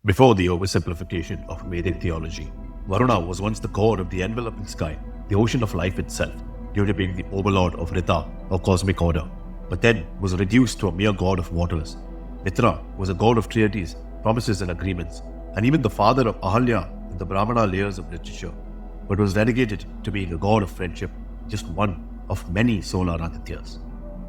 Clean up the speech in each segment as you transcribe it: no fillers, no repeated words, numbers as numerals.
Before the oversimplification of Vedic theology, Varuna was once the god of the enveloping sky, the ocean of life itself, due to being the overlord of Rita or cosmic order, but then was reduced to a mere god of waters. Mithra was a god of treaties, promises and agreements, and even the father of Ahalya in the Brahmana layers of literature, but was relegated to being a god of friendship, just one of many solar Adityas.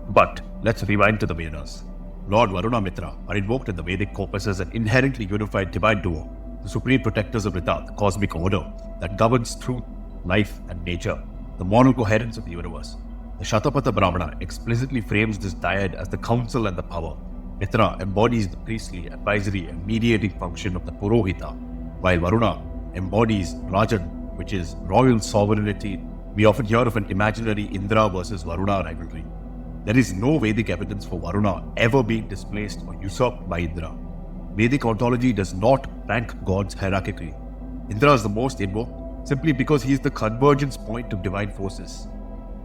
But let's rewind to the Vedas. Lord Varuna-Mitra are invoked in the Vedic corpus as an inherently unified divine duo, the supreme protectors of Rita, the cosmic order that governs truth, life and nature, the moral coherence of the universe. The Kshatrapata Brahmana explicitly frames this dyad as the counsel and the power. Mithra embodies the priestly, advisory and mediating function of the Purohita, while Varuna embodies Rajan, which is royal sovereignty. We often hear of an imaginary Indra versus Varuna rivalry. There is no Vedic evidence for Varuna ever being displaced or usurped by Indra. Vedic ontology does not rank gods hierarchically. Indra is the most invoked simply because he is the convergence point of divine forces.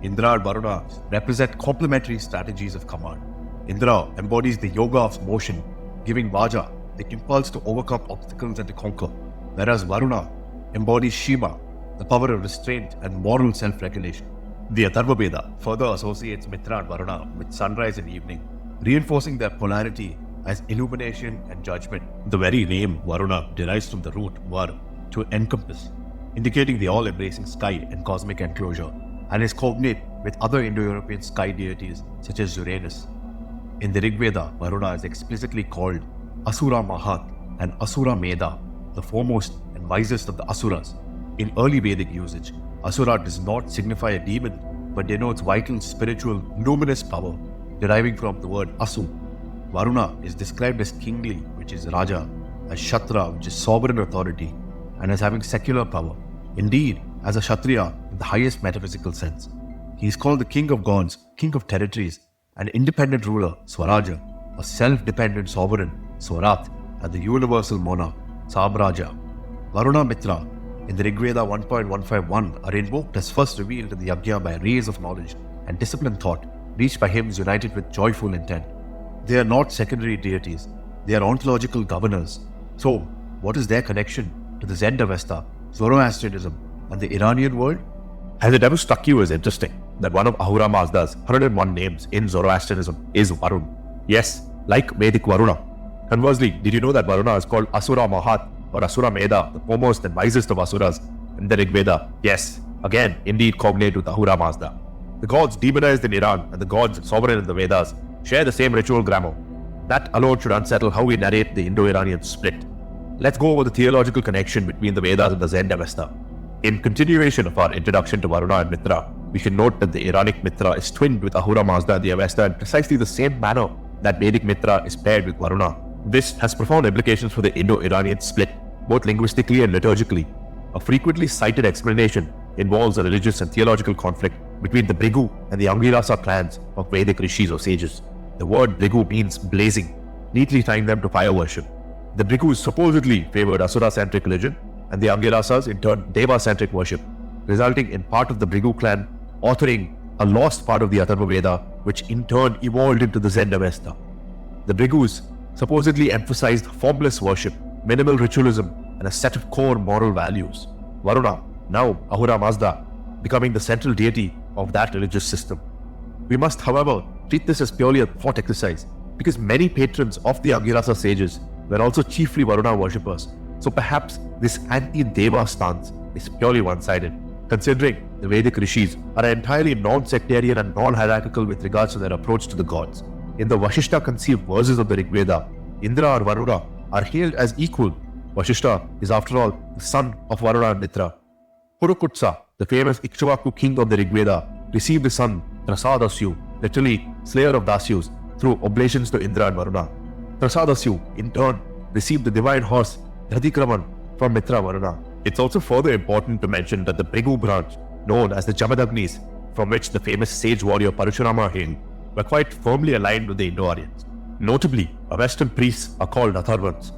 Indra and Varuna represent complementary strategies of command. Indra embodies the yoga of motion, giving Vaja the impulse to overcome obstacles and to conquer, whereas Varuna embodies Shima, the power of restraint and moral self-regulation. The Atharva-Veda further associates Mithra and Varuna with sunrise and evening, reinforcing their polarity as illumination and judgment. The very name Varuna derives from the root var, to encompass, indicating the all-embracing sky and cosmic enclosure, and is cognate with other Indo-European sky deities such as Uranus. In the Rig Veda, Varuna is explicitly called Asura Mahat and Asura Meda, the foremost and wisest of the Asuras. In early Vedic usage, Asura does not signify a demon, but denotes vital, spiritual, luminous power, deriving from the word Asu. Varuna is described as kingly, which is Raja, as Kshatriya, which is sovereign authority, and as having secular power. Indeed, as a Kshatriya in the highest metaphysical sense. He is called the king of gods, king of territories, an independent ruler, Swaraja, a self-dependent sovereign, Swarat, and the universal monarch, Samraja. Varuna-Mitra in the Rig Veda 1.151 are invoked as first revealed in the Yajna by rays of knowledge and disciplined thought, reached by hymns united with joyful intent. They are not secondary deities, they are ontological governors. So, what is their connection to the Zen Avesta, Zoroastrianism, and the Iranian world? Has it ever struck you as interesting that one of Ahura Mazda's 101 names in Zoroastrianism is Varun? Yes, like Vedic Varuna. Conversely, did you know that Varuna is called Asura Mahat or Asura Meda, the foremost and wisest of Asuras in the Rig Veda? Yes, again, indeed cognate with Ahura Mazda. The gods demonized in Iran and the gods sovereign in the Vedas share the same ritual grammar. That alone should unsettle how we narrate the Indo-Iranian split. Let's go over the theological connection between the Vedas and the Zen Avesta. In continuation of our introduction to Varuna and Mithra, we should note that the Iranic Mithra is twinned with Ahura Mazda and the Avesta in precisely the same manner that Vedic Mithra is paired with Varuna. This has profound implications for the Indo-Iranian split, both linguistically and liturgically. A frequently cited explanation involves a religious and theological conflict between the Bhrigu and the Angirasa clans of Vedic rishis or sages. The word Bhrigu means blazing, neatly tying them to fire worship. The Bhrigus supposedly favored Asura-centric religion, and the Angirasas in turn Deva-centric worship, resulting in part of the Bhrigu clan authoring a lost part of the Atharva-Veda, which in turn evolved into the Zen Avesta. The Bhrigus supposedly emphasized formless worship, minimal ritualism, and a set of core moral values. Varuna, now Ahura Mazda, becoming the central deity of that religious system. We must, however, treat this as purely a thought exercise, because many patrons of the Angirasa sages were also chiefly Varuna worshippers, so perhaps this anti-Deva stance is purely one-sided, considering the Vedic rishis are entirely non-sectarian and non-hierarchical with regards to their approach to the gods. In the Vashishta-conceived verses of the Rig Veda, Indra or Varuna are hailed as equal. Vashishta is, after all, the son of Varuna and Mithra. Purukutsa, the famous 𝗖𝗵𝗽𝗀 king of the Rig Veda, received his son Trasadasyu, literally slayer of Dasyus, through oblations to Indra and Varuna. Trasadasyu, in turn, received the divine horse Radhikraman from Mithra Varuna. It's also further important to mention that the Bhrigu branch, known as the Jamadagnis, from which the famous sage warrior Parashurama hailed, were quite firmly aligned with the Indo-Aryans. Notably, Avestan priests are called Atharvans,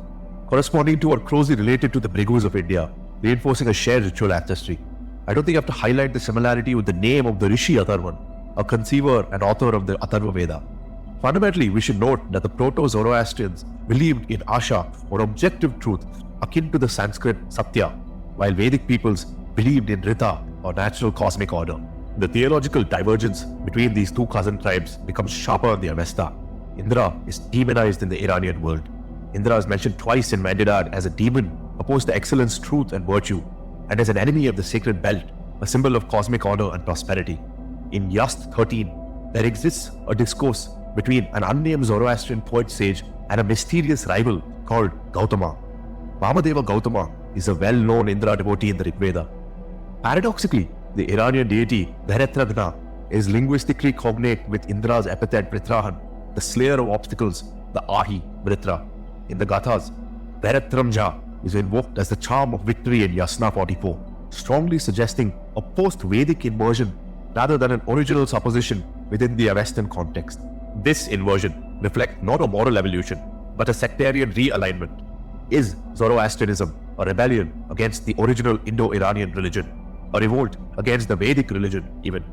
corresponding to or closely related to the Bhrigus of India, reinforcing a shared ritual ancestry. I don't think I have to highlight the similarity with the name of the Rishi Atharvan, a conceiver and author of the Atharva Veda. Fundamentally, we should note that the Proto-Zoroastrians believed in Asha, or objective truth, akin to the Sanskrit Satya, while Vedic peoples believed in Rita, or natural cosmic order. The theological divergence between these two cousin tribes becomes sharper in the Avesta. Indra is demonized in the Iranian world. Indra is mentioned twice in Vendidad as a demon opposed to excellence, truth, and virtue, and as an enemy of the sacred belt, a symbol of cosmic order and prosperity. In Yast 13, there exists a discourse between an unnamed Zoroastrian poet sage and a mysterious rival called Gautama. Vamadeva Gautama is a well-known Indra devotee in the Rig Veda. Paradoxically, the Iranian deity Veretragna is linguistically cognate with Indra's epithet Vritrahan, the slayer of obstacles, the 𝗖𝗵𝗵𝗽𝘁. In the Gathas, Veretramja is invoked as the charm of victory in Yasna 44, strongly suggesting a post-Vedic inversion rather than an original supposition within the Avestan context. This inversion reflects not a moral evolution, but a sectarian realignment. Is Zoroastrianism a rebellion against the original Indo-Iranian religion, a revolt against the Vedic religion even?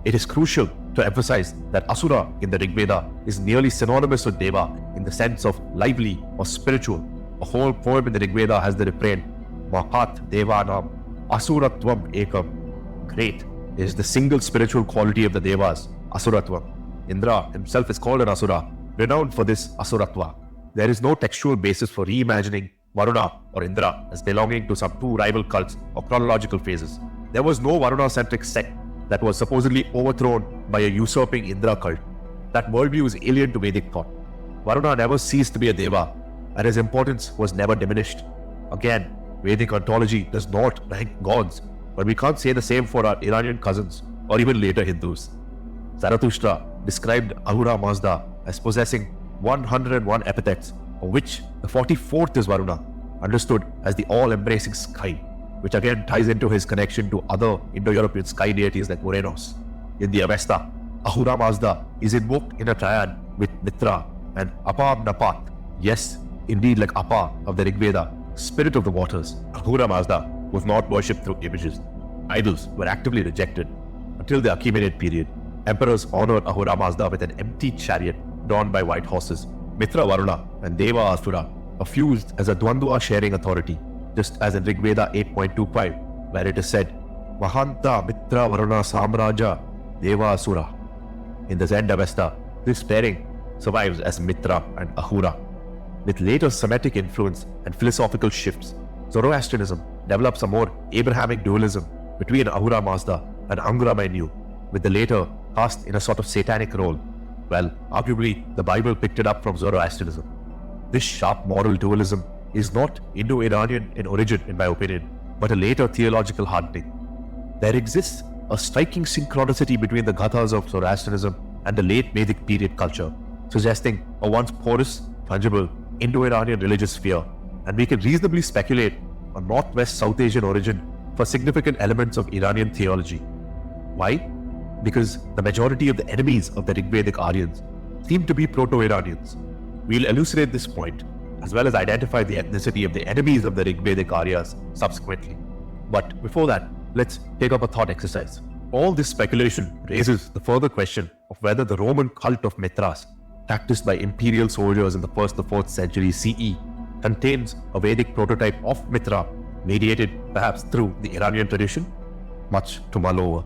It is crucial to emphasize that Asura in the Rig Veda is nearly synonymous with Deva in the sense of lively or spiritual. A whole poem in the Rig Veda has the refrain, Mahat Devanam 𝗖𝗵𝗽𝗀. Great is the single spiritual quality of the Devas, Asuratvam. Indra himself is called an Asura, renowned for this Asuratva. There is no textual basis for reimagining Varuna or Indra as belonging to some two rival cults or chronological phases. There was no Varuna-centric sect that was supposedly overthrown by a usurping Indra cult. That worldview is alien to Vedic thought. Varuna never ceased to be a Deva, and his importance was never diminished. Again, Vedic ontology does not rank gods, but we can't say the same for our Iranian cousins or even later Hindus. Zarathustra described Ahura Mazda as possessing 101 epithets, of which the 44th is Varuna, understood as the all-embracing sky, which again ties into his connection to other Indo-European sky deities like Uranus. In the Avesta, Ahura Mazda is invoked in a triad with Mithra and 𝗖𝗵𝗽𝗀. Yes, indeed like Appa of the Rig Veda, spirit of the waters. Ahura Mazda was not worshipped through images. Idols were actively rejected. Until the Achaemenid period, emperors honored Ahura Mazda with an empty chariot drawn by white horses. Mithra Varuna and Deva Asura are fused as a Dvandva sharing authority, just as in Rig Veda 8.25, where it is said, Mahanta Mithra Varuna Samraja Deva Asura. In the Zend Avesta, this pairing survives as Mithra and Ahura. With later Semitic influence and philosophical shifts, Zoroastrianism develops a more Abrahamic dualism between Ahura Mazda and Angra Mainyu, with the later cast in a sort of satanic role. Well, arguably, the Bible picked it up from Zoroastrianism. This sharp moral dualism is not Indo-Iranian in origin, in my opinion, but a later theological hardening. There exists a striking synchronicity between the Gathas of Zoroastrianism and the late Vedic period culture, suggesting a once porous, fungible Indo-Iranian religious sphere, and we can reasonably speculate on Northwest-South Asian origin for significant elements of Iranian theology. Why? Because the majority of the enemies of the Rig Vedic Aryans seem to be Proto-Iranians. We'll elucidate this point, as well as identify the ethnicity of the enemies of the Rig Vedic Aryas subsequently. But before that, let's take up a thought exercise. All this speculation raises the further question of whether the Roman cult of Mithras, practiced by imperial soldiers in the 1st to 4th century CE, contains a Vedic prototype of Mithra, mediated perhaps through the Iranian tradition, much to mull over.